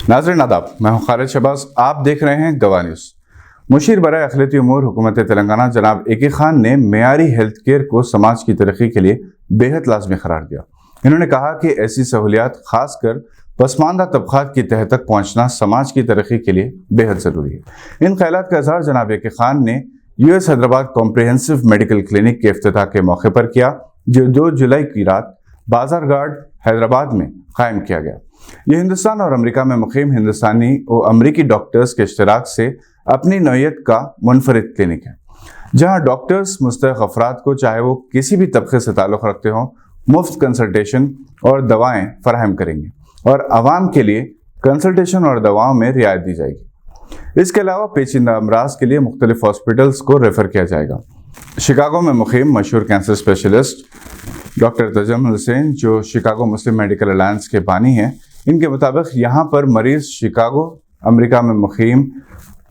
नाज़रीन आदाब, मैं हूं खालिद शहबाज। आप देख रहे हैं गवाह न्यूज़। मुशीर बराए अखिलती उमूर हुकूमत तेलंगाना जनाब ए.के. खान ने मेयारी हेल्थ केयर को समाज की तरक्की के लिए बेहद लाजमी करार दिया। इन्होंने कहा कि ऐसी सहूलियात खासकर पसमानदा तबकात की तह तक पहुँचना समाज की तरक्की के लिए बेहद ज़रूरी है। इन ख्यालात का इजहार जनाब ए.के. खान ने US Hyderabad comprehensive medical clinic के इफ्तिताह के मौके पर किया, जो 2 जुलाई की रात बाजार घाट हैदराबाद में कायम किया गया। ये हिंदुस्तान और अमेरिका में मुकीम हिंदुस्तानी और अमरीकी डॉक्टर्स के इश्तराक से अपनी नौयत का मुनफरिद क्लिनिक है, जहां डॉक्टर्स मुस्तहिक अफराद को, चाहे वो किसी भी तबके से ताल्लुक़ रखते हों, मुफ्त कंसल्टेशन और दवाएं फराहम करेंगे और आवाम के लिए कंसल्टेशन और दवाओं में रियायत दी जाएगी। इसके अलावा पेचीदा अमराज के लिए मुख्तलिफ हॉस्पिटल्स को रेफ़र किया जाएगा। शिकागो में मुकीम मशहूर cancer specialist doctor Tajammul Hussain, जो शिकागो मुस्लिम मेडिकल अलायंस के बानी हैं, इनके मुताबिक यहाँ पर मरीज शिकागो अमेरिका में मुकीम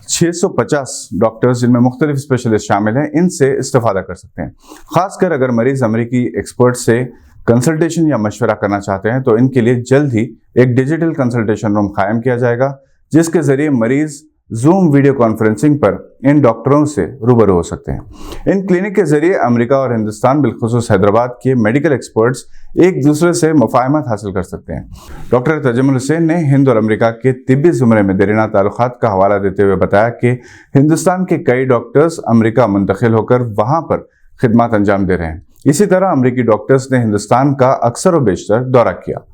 650 डॉक्टर्स, जिनमें मुख्तलिफ स्पेशलिस्ट शामिल हैं, इनसे इस्तेफादा कर सकते हैं। ख़ासकर अगर मरीज अमरीकी एक्सपर्ट से कंसल्टेशन या मशवरा करना चाहते हैं तो इनके लिए जल्द ही एक डिजिटल कंसल्टेशन रूम कायम किया जाएगा, जिसके ज़रिए मरीज़ जूम वीडियो कॉन्फ्रेंसिंग पर इन डॉक्टरों से रूबरू हो सकते हैं। इन क्लिनिक के जरिए अमेरिका और हिंदुस्तान, बिलखुसूस हैदराबाद के मेडिकल एक्सपर्ट्स एक दूसरे से मुफाहमत हासिल कर सकते हैं। डॉक्टर तजम्मुल हुसैन ने हिंद और अमेरिका के तिब्बी ज़ुमरे में देरीना ताल्लुकात का हवाला देते हुए बताया कि हिंदुस्तान के कई डॉक्टर्स अमेरिका मुंतकिल होकर वहाँ पर खिदमत अंजाम दे रहे हैं। इसी तरह अमेरिकी डॉक्टर्स ने हिंदुस्तान का अक्सर व बेशतर दौरा किया।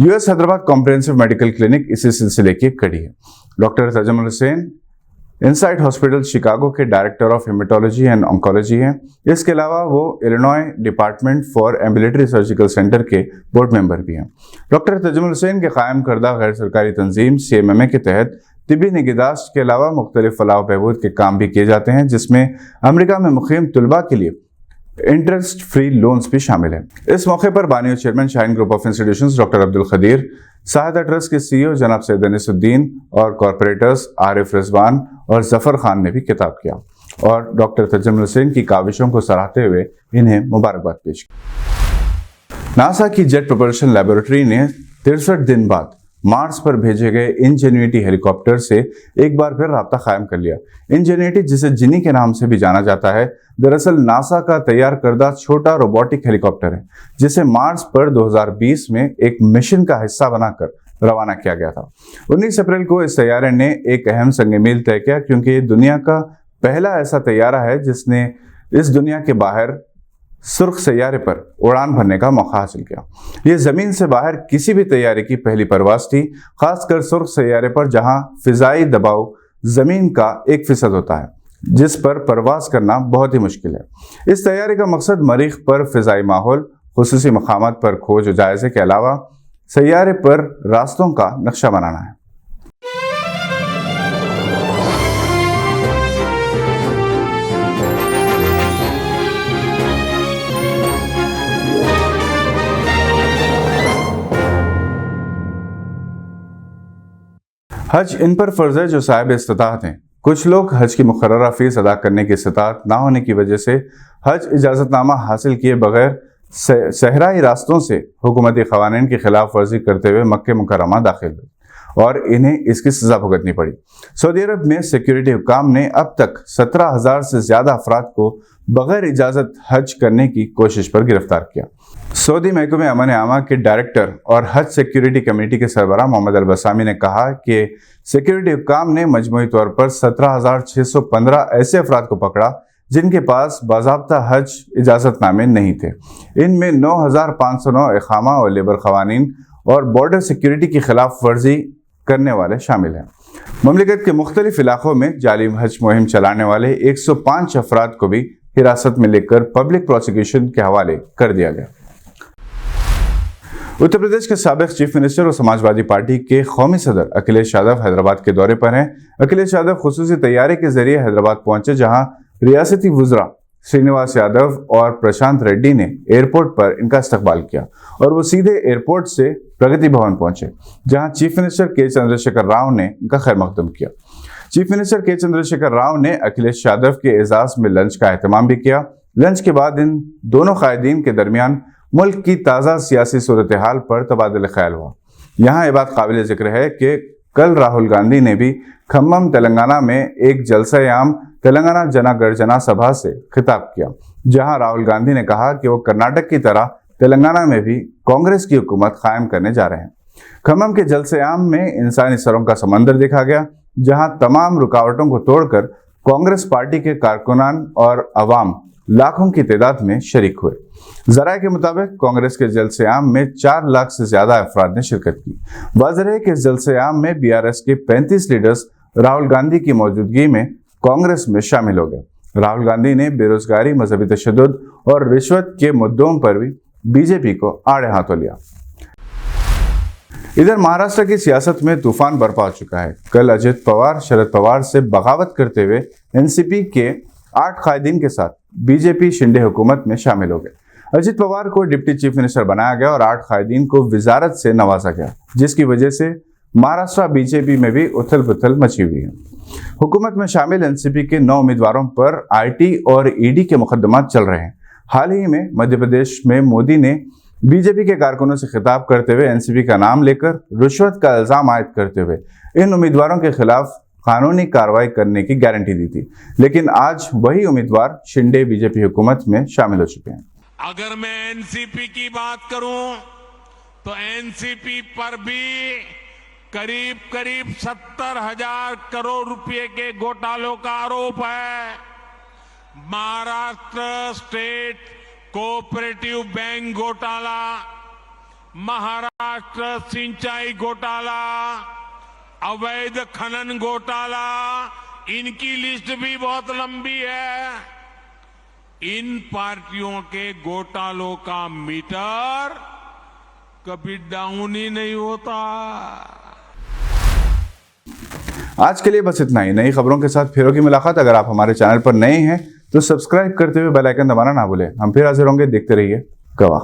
US Hyderabad comprehensive medical clinic इसी सिलसिले की एक कड़ी है। Doctor Tajammul Hussain Insight hospital Chicago के director of haematology and oncology हैं। इसके अलावा वो Illinois department for ambulatory surgical centre के बोर्ड मेंबर भी हैं। डॉक्टर तजम्मुल हुसैन के कायम करदा गैर सरकारी तंजीम CMMA के तहत तिब्बी निगहदाश्त के अलावा मुख्तलिफ फलाह बहबूद के काम भी किए जाते हैं, जिसमें अमेरिका में मुकीम तलबा के लिए इंटरेस्ट फ्री लोन्स भी शामिल हैं। इस मौके पर बानी और chairman Shaheen group of institutions doctor Abdul Khadir, सहायता ट्रस्ट के CEO जनाब सैयद अनीसुद्दीन और कॉरपोरेटर्स आरिफ रिजवान और जफर खान ने भी खिताब किया और डॉक्टर तजम्मुल हुसैन की काविशों को सराहते हुए इन्हें मुबारकबाद पेश की। नासा की जेट प्रोपल्शन लेबोरेटरी ने 63 दिन बाद मार्स पर भेजे गए इंजेन्युइटी हेलीकॉप्टर से एक बार फिर राब्ता कायम कर लिया। इंजेन्युइटी, जिसे जिनी के नाम से भी जाना जाता है, दरअसल नासा का तैयार करदा छोटा रोबोटिक हेलीकॉप्टर है, जिसे मार्स पर 2020 में एक मिशन का हिस्सा बनाकर रवाना किया गया था। 19 अप्रैल को इस तैयारे ने एक अहम संग मील तय किया, क्योंकि ये दुनिया का पहला ऐसा तैयारा है जिसने इस दुनिया के बाहर सुर्ख सैयारे पर उड़ान भरने का मौका हासिल किया। ये ज़मीन से बाहर किसी भी तैयारे की पहली परवाज़ थी, खासकर सुर्ख सैयारे पर, जहां फ़िज़ाई दबाव ज़मीन का 1% होता है, जिस पर परवाज़ करना बहुत ही मुश्किल है। इस तैयारे का मकसद मरीख पर फ़िज़ाई माहौल, खुसूसी मकामात पर खोज और जायज़े के अलावा सैयारे पर रास्तों का नक्शा बनाना है। हज इन पर फ़र्ज़ है जो साहिब इस्तिताअत हैं। कुछ लोग हज की मुकर्ररा फ़ीस अदा करने की इस्तिताअत ना होने की वजह से हज इजाज़तनामा हासिल किए बगैर सहराई रास्तों से हुकूमती क़वानीन की खिलाफ वर्जी करते हुए मक्के मुकर्रमा दाखिल हुए और इन्हें इसकी सज़ा भुगतनी पड़ी। सऊदी अरब में सिक्योरिटी हुक्काम ने अब तक 17,000 से ज़्यादा अफराद को बगैर इजाज़त हज करने की कोशिश पर गिरफ्तार किया। सऊदी महकमे अमन आमा के डायरेक्टर और हज सिक्योरिटी कमेटी के सरबराह मोहम्मद अल-बसामी ने कहा कि सिक्योरिटी हुक्काम ने मजमूई तौर पर 17,615 ऐसे अफराद को पकड़ा जिनके पास बाज़ाब्ता हज इजाज़तनामे नहीं थे। इनमें 9,509 इक़ामा और लेबर क़वानीन और बॉर्डर सिक्योरिटी की खिलाफ वर्जी करने वाले शामिल हैं। ममलिकत के मुख्तलिफ इलाकों में जाली हज मुहिम चलाने वाले 105 अफराद को भी हिरासत में लेकर पब्लिक प्रोसिक्यूशन के हवाले कर दिया गया। उत्तर प्रदेश के साबिक़ चीफ मिनिस्टर और समाजवादी पार्टी के कौमी सदर अखिलेश यादव हैदराबाद के दौरे पर हैं। अखिलेश यादव खुसूसी तैयारे के जरिए हैदराबाद पहुंचे, जहां रियासती वुज़रा श्रीनिवास यादव और प्रशांत रेड्डी ने एयरपोर्ट पर इनका इस्तकबाल किया और वो सीधे एयरपोर्ट से प्रगति भवन पहुंचे, जहां चीफ मिनिस्टर के चंद्रशेखर राव ने इनका खैर मकदम किया। चीफ मिनिस्टर के चंद्रशेखर राव ने अखिलेश यादव के एजाज में लंच का एहतमाम भी किया। लंच के बाद इन दोनों कायदीन के दरमियान मुल्क की ताज़ा सियासी सूरत हाल पर तबादला ख्याल हुआ। यहाँ ये बात काबिल ज़िक्र है कि कल राहुल गांधी ने भी खम्मम तेलंगाना में एक जलसा-ए-आम तेलंगाना जना गर्जना सभा से खिताब किया, जहां राहुल गांधी ने कहा कि वो कर्नाटक की तरह तेलंगाना में भी कांग्रेस की हुकूमत कायम करने जा रहे हैं। खम्मम के जलसे-आम में इंसानी सरों का समंदर देखा गया, जहां तमाम रुकावटों को तोड़कर कांग्रेस पार्टी के कारकुनान और अवाम लाखों की तादाद में शरीक हुए। जराये के मुताबिक कांग्रेस के जलसे-आम में 4 लाख से ज्यादा अफराद ने शिरकत की। वाज़ेह है कि इस जलसे-आम में बीआरएस के 35 लीडर्स राहुल गांधी की मौजूदगी में कांग्रेस में शामिल हो गए। राहुल गांधी ने बेरोजगारी, मजहबी तशद्दुद और रिश्वत के मुद्दों पर भी बीजेपी को आड़े हाथों लिया। इधर महाराष्ट्र की सियासत में तूफान बरपा हो चुका है। कल अजित पवार शरद पवार से बगावत करते हुए एनसीपी के 8 कायदीन के साथ बीजेपी शिंदे हुकूमत में शामिल हो गए। अजित पवार को डिप्टी चीफ मिनिस्टर बनाया गया और 8 कायदीन को विजारत से नवाजा गया, जिसकी वजह से महाराष्ट्र बीजेपी में भी उथल पुथल मची हुई है। हुकूमत में शामिल एनसीपी के 9 उम्मीदवारों पर आईटी और ईडी के मुकदमात चल रहे हैं। हाल ही में मध्य प्रदेश में मोदी ने बीजेपी के कारकुनों से खिताब करते हुए एनसीपी का नाम लेकर रिश्वत का इल्जाम आयद करते हुए इन उम्मीदवारों के खिलाफ कानूनी कार्रवाई करने की गारंटी दी थी, लेकिन आज वही उम्मीदवार शिंदे बीजेपी हुकूमत में शामिल हो चुके हैं। अगर मैं एनसीपी की बात करूं तो एनसीपी पर भी करीब 70,000 करोड़ रुपए के घोटालों का आरोप है। महाराष्ट्र स्टेट कोऑपरेटिव बैंक घोटाला, महाराष्ट्र सिंचाई घोटाला, अवैध खनन घोटाला, इनकी लिस्ट भी बहुत लंबी है। इन पार्टियों के घोटालों का मीटर कभी डाउन ही नहीं होता। आज के लिए बस इतना ही। नई खबरों के साथ फिर होगी मुलाकात। अगर आप हमारे चैनल पर नए हैं तो सब्सक्राइब करते हुए बेल आइकन दबाना ना भूलें। हम फिर हाजिर होंगे। देखते रहिए गवाह।